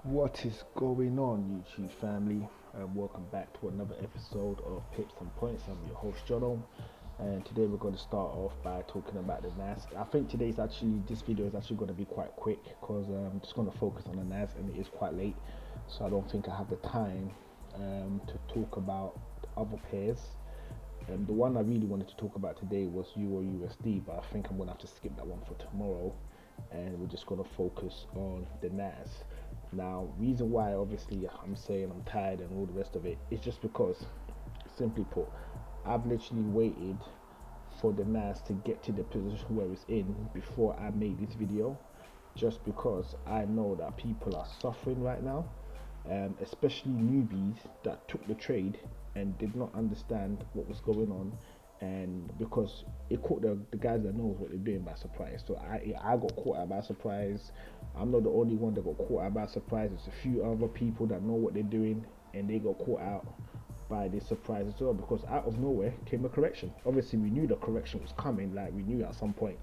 What is going on, YouTube family? Welcome back to another episode of Pips and Points. I'm your host, Jono, and today we're going to start off by talking about the NAS. I think this video is actually going to be quite quick because I'm just going to focus on the NAS, and it is quite late, so I don't think I have the time to talk about other pairs. The one I really wanted to talk about today was Euro USD, but I think I'm going to have to skip that one for tomorrow, and we're just going to focus on the NAS. Now, reason why obviously I'm saying I'm tired and all the rest of it is just because, simply put, I've literally waited for the NAS to get to the position where it's in before I made this video, just because I know that people are suffering right now, especially newbies that took the trade and did not understand what was going on, and because it caught the guys that knows what they're doing by surprise. So I got caught out by surprise. I'm not the only one that got caught out by surprise. There's a few other people that know what they're doing and they got caught out by this surprise as well, because out of nowhere came a correction. Obviously we knew the correction was coming, like we knew at some point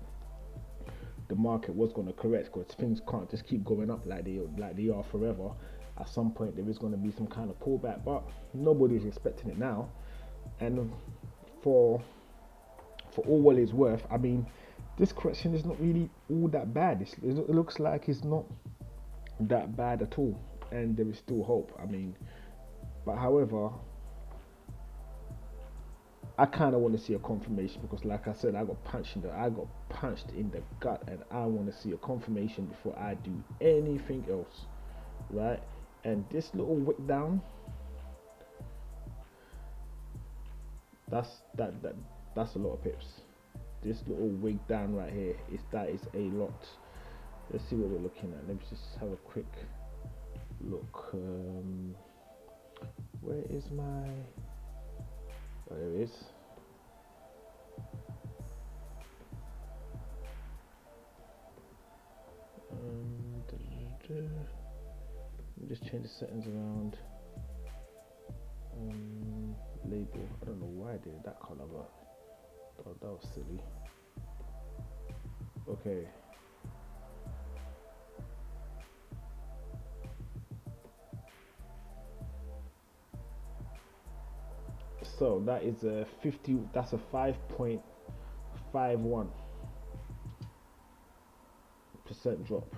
the market was going to correct, because things can't just keep going up like they are forever. At some point there is going to be some kind of pullback, but nobody's expecting it now. And for for all what it's worth, I mean, this correction is not really all that bad. It looks like it's not that bad at all, and there is still hope. I mean, but however, I kind of want to see a confirmation, because, like I said, I got punched in the gut, and I want to see a confirmation before I do anything else, right? And this little wick down, that that's a lot of pips. This little wig down right here is a lot. Let's see what we're looking at. Let me just have a quick look. Where is my? Oh, there it is. Let me just change the settings around. Label. I don't know why I did it that color, but that was silly. Okay. So that is a 50. That's a 5.51% drop.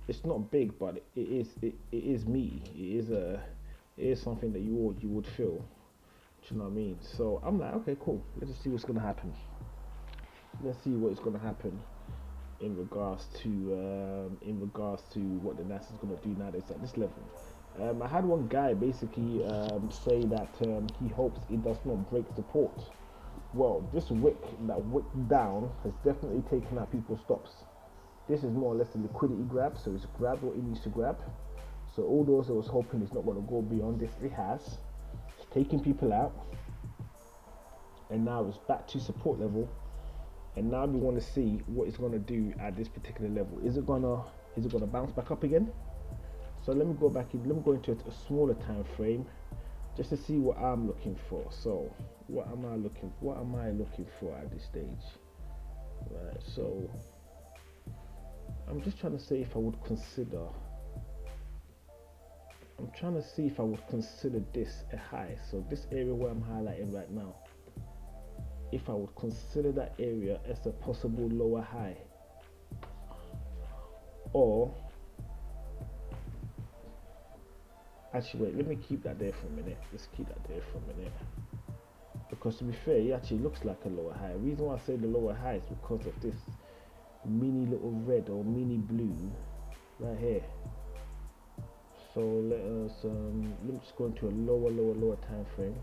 It's not big, but it is meaty. It is something that you would feel. Do you know what I mean? So I'm like, okay, cool. Let's just see what's gonna happen. Let's see what is gonna happen in regards to what the NAS is gonna do now that it's at this level. I had one guy basically say that he hopes it does not break support. Well, this wick down has definitely taken out people's stops. This is more or less a liquidity grab, so it's grabbed what it needs to grab. So all those that was hoping it's not going to go beyond this, it has. It's taking people out, and now it's back to support level. And now we want to see what it's going to do at this particular level. Is it gonna bounce back up again? So let me go back in. Let me go into a smaller time frame, just to see what I'm looking for. So what am I looking for at this stage? Right. So I'm just trying to say if I would consider. I'm trying to see if I would consider this a high. So this area where I'm highlighting right now, if I would consider that area as a possible lower high, or actually wait, let me keep that there for a minute. Let's keep that there for a minute, because to be fair, it actually looks like a lower high. The reason why I say the lower high is because of this mini little red or mini blue right here. So let me just go into a lower time frame.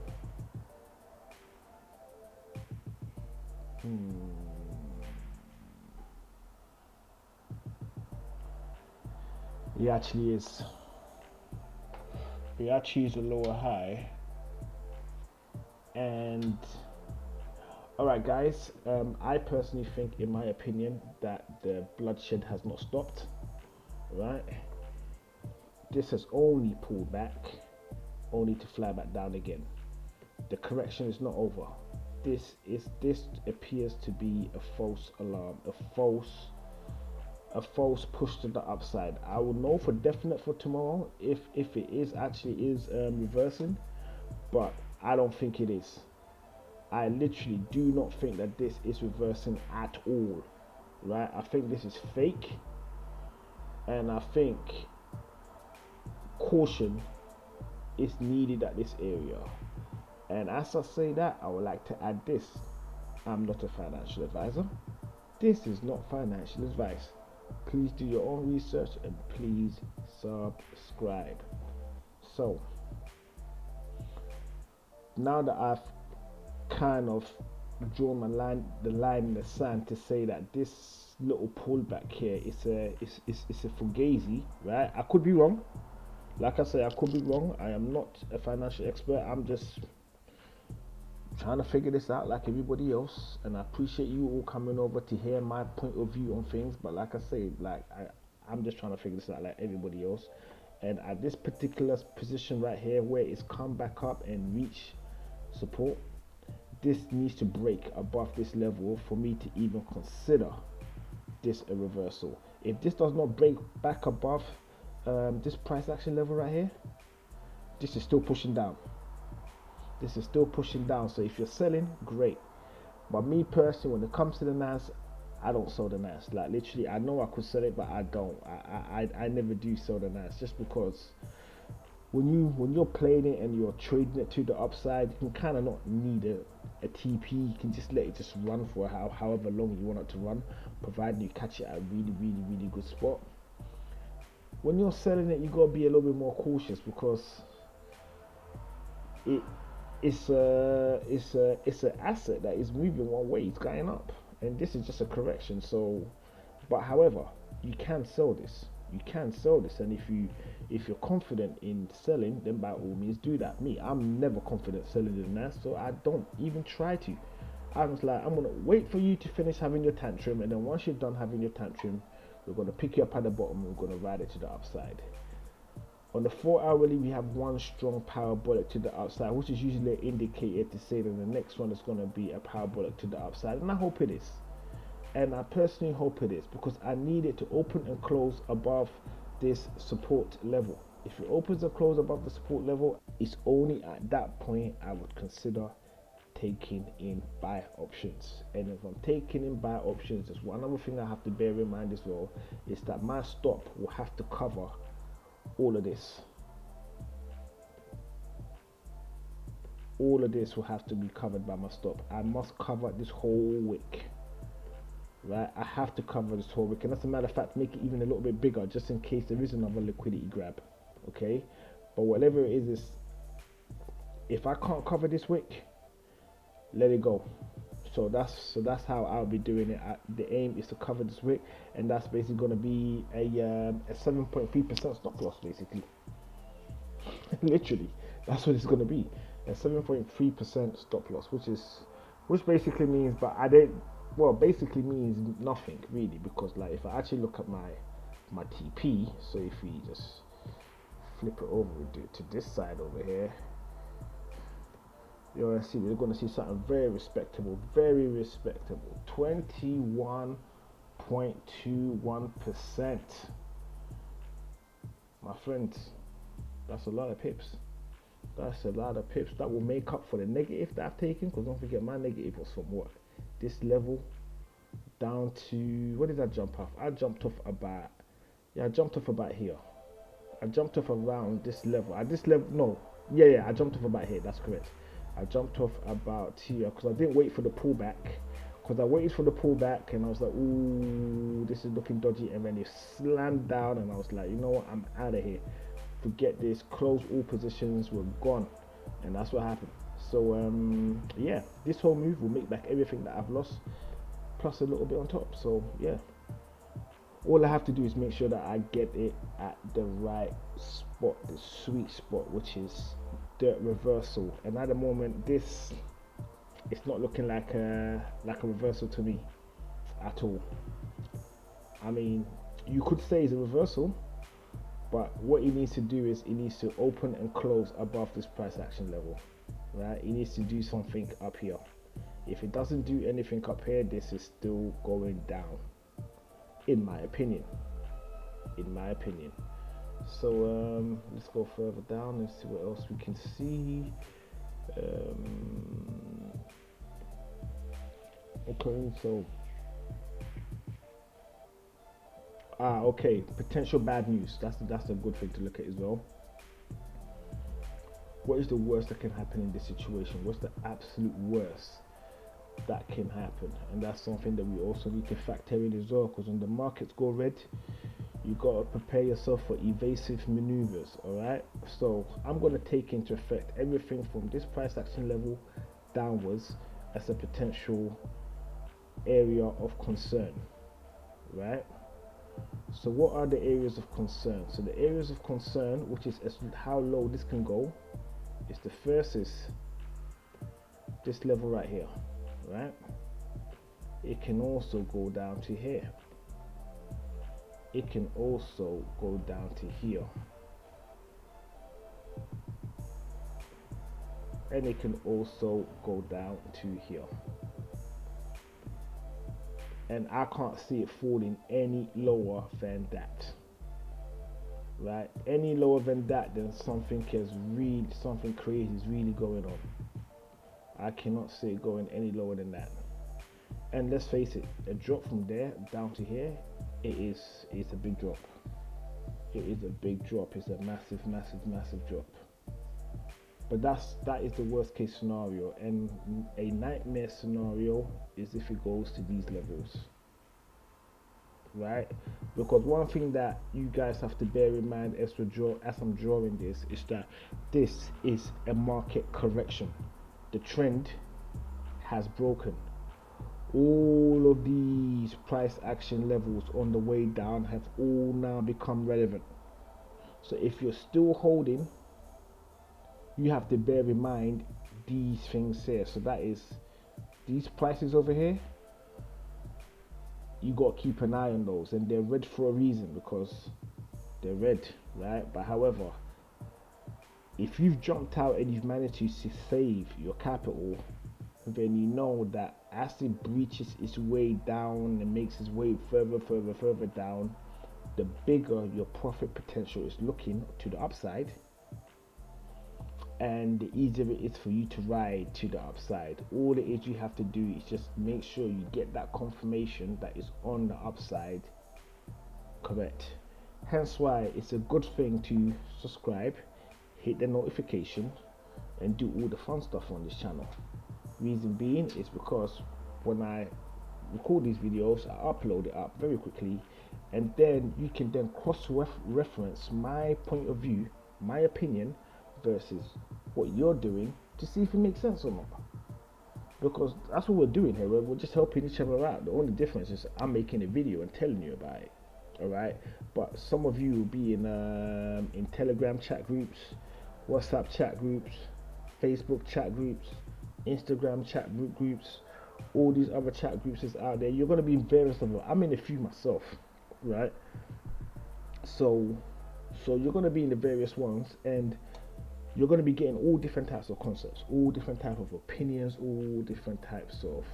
It actually is. It actually is a lower high. And alright guys, I personally think, in my opinion, that the bloodshed has not stopped. Right? This has only pulled back, only to fly back down again. The correction is not over. This appears to be a false alarm, a false a false push to the upside. I will know for definite for tomorrow if it is reversing, but I don't think it is. I literally do not think that this is reversing at all, right? I think this is fake, and I think caution is needed at this area. And as I say that, I would like to add this. I'm not a financial advisor. This is not financial advice. Please do your own research and please subscribe. So, now that I've kind of drawn the line in the sand to say that this little pullback here is a fugazi, right? I could be wrong. Like I say, I could be wrong. I am not a financial expert. I'm just trying to figure this out like everybody else, and I appreciate you all coming over to hear my point of view on things. But like I say, I'm just trying to figure this out like everybody else. And at this particular position right here, where it's come back up and reach support, this needs to break above this level for me to even consider this a reversal. If this does not break back above this price action level right here, this is still pushing down. This is still pushing down. So if you're selling, great. But me personally, when it comes to the NAS, I don't sell the NAS. Like literally, I know I could sell it, but I don't. I never do sell the NAS, just because when you're playing it and you're trading it to the upside, you can kind of not need a TP. You can just let it just run for however long you want it to run, provided you catch it at a really good spot. When you're selling it, you gotta be a little bit more cautious, because it's an asset that is moving one way. It's going up, and this is just a correction. So, but however, you can sell this. You can sell this, and if you're confident in selling, then by all means do that. Me, I'm never confident selling the NAS, so I don't even try to. I'm just like, I'm gonna wait for you to finish having your tantrum, and then once you're done having your tantrum, we're gonna pick you up at the bottom and we're gonna ride it to the upside. On the 4 hourly, we have one strong parabolic to the upside, which is usually an indicator to say that the next one is going to be a parabolic to the upside, and I hope it is. And I personally hope it is, because I need it to open and close above this support level. If it opens and closes above the support level, it's only at that point I would consider taking in buy options. And if I'm taking in buy options, there's one other thing I have to bear in mind as well, is that my stop will have to cover all of this. All of this will have to be covered by my stop. I must cover this whole wick, right? I have to cover this whole wick, and as a matter of fact, make it even a little bit bigger, just in case there is another liquidity grab. Okay, but whatever it is if I can't cover this wick, let it go. So that's how I'll be doing it. The aim is to cover this wick, and that's basically going to be a 7.3% stop loss, basically. Literally, that's what it's going to be, a 7.3% stop loss, which basically means, basically means nothing really, because like if I actually look at my TP, so if we just flip it over, we do it to this side over here, you're gonna see we're gonna see something very respectable, 21.21%. My friends, that's a lot of pips. That's a lot of pips. That will make up for the negative that I've taken, because don't forget my negative was from what? This level down to, what did I jump off? I jumped off about here. I jumped off around this level. At this level, no. Yeah, I jumped off about here. That's correct. I jumped off about here because I didn't wait for the pullback. Because I waited for the pullback and I was like, ooh, this is looking dodgy. And then it slammed down and I was like, you know what? I'm out of here. Forget this. Close all positions. We're gone. And that's what happened. So, yeah, this whole move will make back everything that I've lost, plus a little bit on top. So, yeah. All I have to do is make sure that I get it at the right spot, the sweet spot, which is the reversal. And at the moment, it's not looking like a reversal to me at all. I mean, you could say it's a reversal, but what it needs to do is it needs to open and close above this price action level, right? It needs to do something up here. If it doesn't do anything up here, this is still going down. in my opinion. So let's go further down and see what else we can see. Okay, so okay, potential bad news. That's a good thing to look at as well. What is the worst that can happen in this situation? What's the absolute worst that can happen? And that's something that we also need to factor in as well, because when the markets go red, you got to prepare yourself for evasive maneuvers. All right, so I'm going to take into effect everything from this price action level downwards as a potential area of concern, right? So what are the areas of concern? So the areas of concern, which is how low this can go, is the first is this level right here, right? It can also go down to here. It can also go down to here. And it can also go down to here. And I can't see it falling any lower than that. Right? Any lower than that, then something crazy is really going on. I cannot see it going any lower than that. And let's face it, a drop from there down to here, it's a big drop. It is a big drop. It's a massive drop. But that is the worst case scenario, and a nightmare scenario is if it goes to these levels, right? Because one thing that you guys have to bear in mind as I'm drawing this is that this is a market correction. The trend has broken. All of these price action levels on the way down have all now become relevant. So if you're still holding, you have to bear in mind these things here. So that is these prices over here. You got to keep an eye on those, and they're red for a reason, because they're red, right? But however, if you've jumped out and you've managed to save your capital, then you know that as it breaches its way down and makes its way further down, the bigger your profit potential is looking to the upside, and the easier it is for you to ride to the upside. All it is you have to do is just make sure you get that confirmation that is on the upside correct. Hence why it's a good thing to subscribe, hit the notification, and do all the fun stuff on this channel. Reason being is because when I record these videos, I upload it up very quickly, and then you can then cross-reference my point of view, my opinion, versus what you're doing, to see if it makes sense or not. Because that's what we're doing here. We're just helping each other out. The only difference is I'm making a video and telling you about it. All right. But some of you will be in Telegram chat groups, WhatsApp chat groups, Facebook chat groups, Instagram chat groups, all these other chat groups is out there. You're gonna be in various of them. I'm in a few myself, right? So you're gonna be in the various ones, and you're going to be getting all different types of concepts, all different types of opinions, all different types of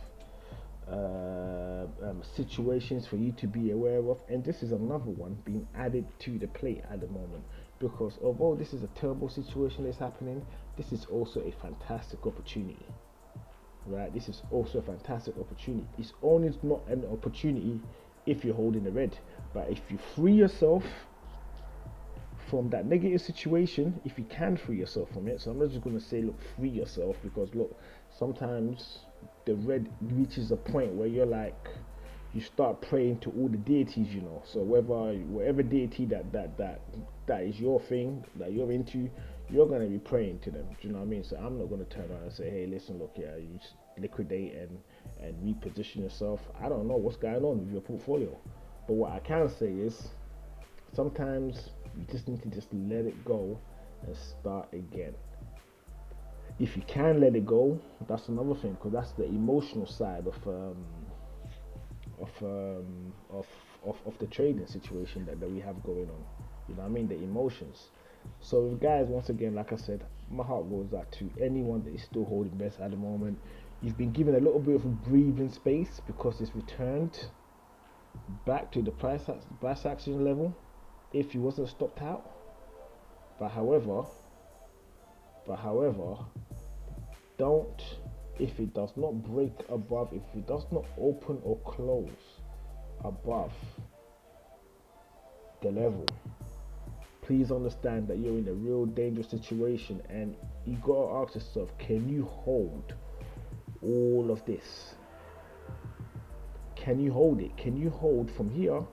situations for you to be aware of. And this is another one being added to the plate at the moment, because although this is a terrible situation that's happening, this is also a fantastic opportunity, right? This is also a fantastic opportunity. It's only not an opportunity if you're holding the red, but if you free yourself from that negative situation, if you can free yourself from it. So I'm not just going to say, look, free yourself, because look, sometimes the red reaches a point where you're like, you start praying to all the deities, you know. So whatever deity that is your thing, that you're into, you're going to be praying to them. Do you know what I mean? So I'm not going to turn around and say, hey, listen, look, yeah, you liquidate and reposition yourself. I don't know what's going on with your portfolio, but what I can say is sometimes you just need to just let it go and start again. If you can let it go, that's another thing, because that's the emotional side of the trading situation that we have going on. You know what I mean? The emotions. So guys, once again, like I said, my heart goes out to anyone that is still holding bets at the moment. You've been given a little bit of a breathing space because it's returned. back to the price action level if he wasn't stopped out. But however, don't, if it does not break above, if it does not open or close above the level, please understand that you're in a real dangerous situation, and you gotta ask yourself, can you hold all of this? Can you hold it? Can you hold from here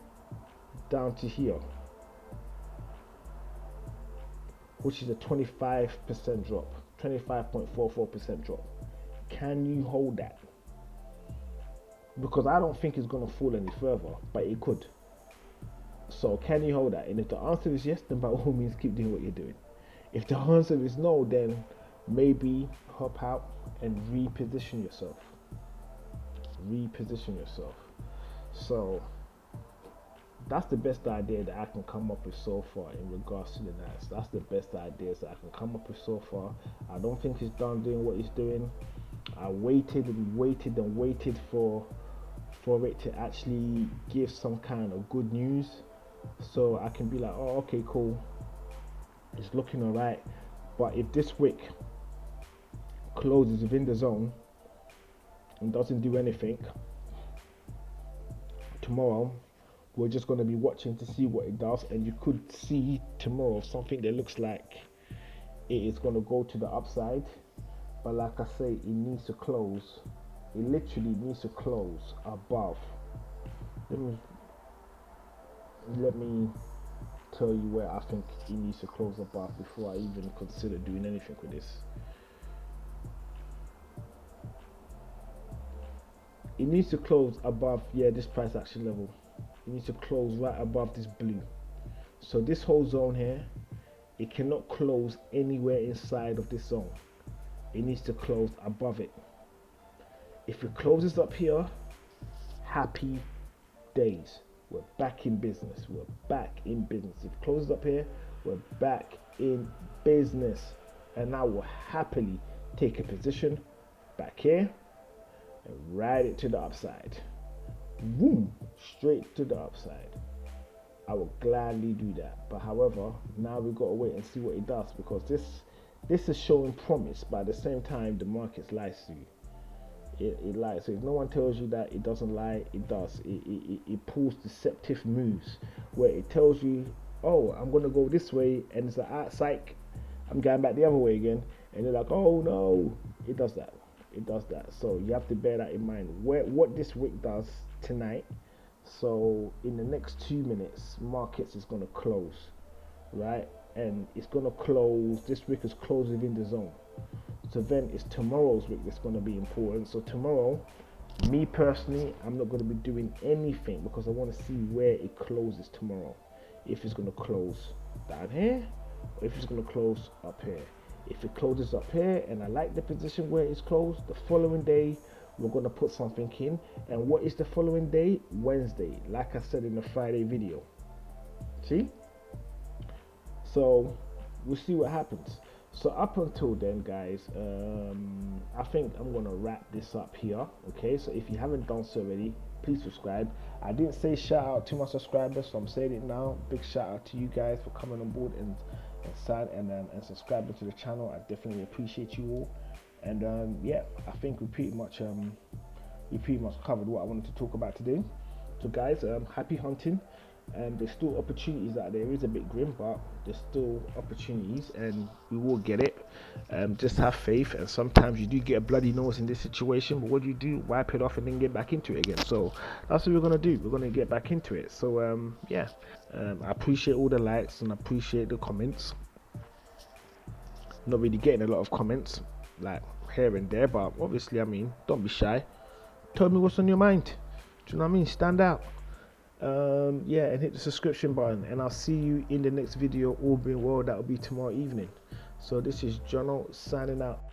down to here, which is a 25% drop, 25.44% drop? Can you hold that? Because I don't think it's going to fall any further, but it could. So can you hold that? And if the answer is yes, then by all means keep doing what you're doing. If the answer is no, then maybe hop out and reposition yourself. So that's the best idea that I can come up with so far in regards to the NAS. That's the best ideas that I can come up with so far. I don't think he's done doing what he's doing. I waited for it to actually give some kind of good news, so I can be like, oh, okay, cool, it's looking alright. But if this wick closes within the zone and doesn't do anything, tomorrow we're just going to be watching to see what it does, and you could see tomorrow something that looks like it is going to go to the upside. But like I say, it needs to close. It literally needs to close above. Let me tell you where I think it needs to close above before I even consider doing anything with this. It needs to close above, this price action level. It needs to close right above this blue. So this whole zone here, it cannot close anywhere inside of this zone. It needs to close above it. If it closes up here, happy days. We're back in business. If it closes up here, we're back in business. And I will happily take a position back here and ride it to the upside. Boom, straight to the upside. I will gladly do that. But however, now we've got to wait and see what it does, because this is showing promise, but at the same time the market lies to you. It lies. So if no one tells you that it doesn't lie, it does. It pulls deceptive moves where it tells you, oh, I'm gonna go this way, and it's like, psych, I'm going back the other way again, and they're like, oh no. It does that. So you have to bear that in mind. What this wick does tonight. So in the next 2 minutes, markets is gonna close, right? And it's gonna close. This wick is closed within the zone. So then it's tomorrow's wick that's gonna be important. So tomorrow, me personally, I'm not gonna be doing anything because I want to see where it closes tomorrow. If it's gonna close down here, or if it's gonna close up here. If it closes up here and I like the position where it's closed, the following day we're going to put something in. And what is the following day? Wednesday, like I said in the Friday video. See? So we'll see what happens. So up until then, guys, I think I'm going to wrap this up here. Okay, so if you haven't done so already, please subscribe. I didn't say shout out to my subscribers, so I'm saying it now. Big shout out to you guys for coming on board and subscribing to the channel. I definitely appreciate you all. And I think we pretty much covered what I wanted to talk about today. So guys, happy hunting. There's still opportunities out there. It is a bit grim, but there's still opportunities, and we will get it. Just have faith, and sometimes you do get a bloody nose in this situation, but what do? Wipe it off and then get back into it again. So that's what we're gonna do. We're gonna get back into it. So I appreciate all the likes and I appreciate the comments. Not really getting a lot of comments like here and there, but obviously, I mean, don't be shy. Tell me what's on your mind. Do you know what I mean? Stand out. And hit the subscription button, and I'll see you in the next video. All being well, that'll be tomorrow evening. So this is Jono signing out.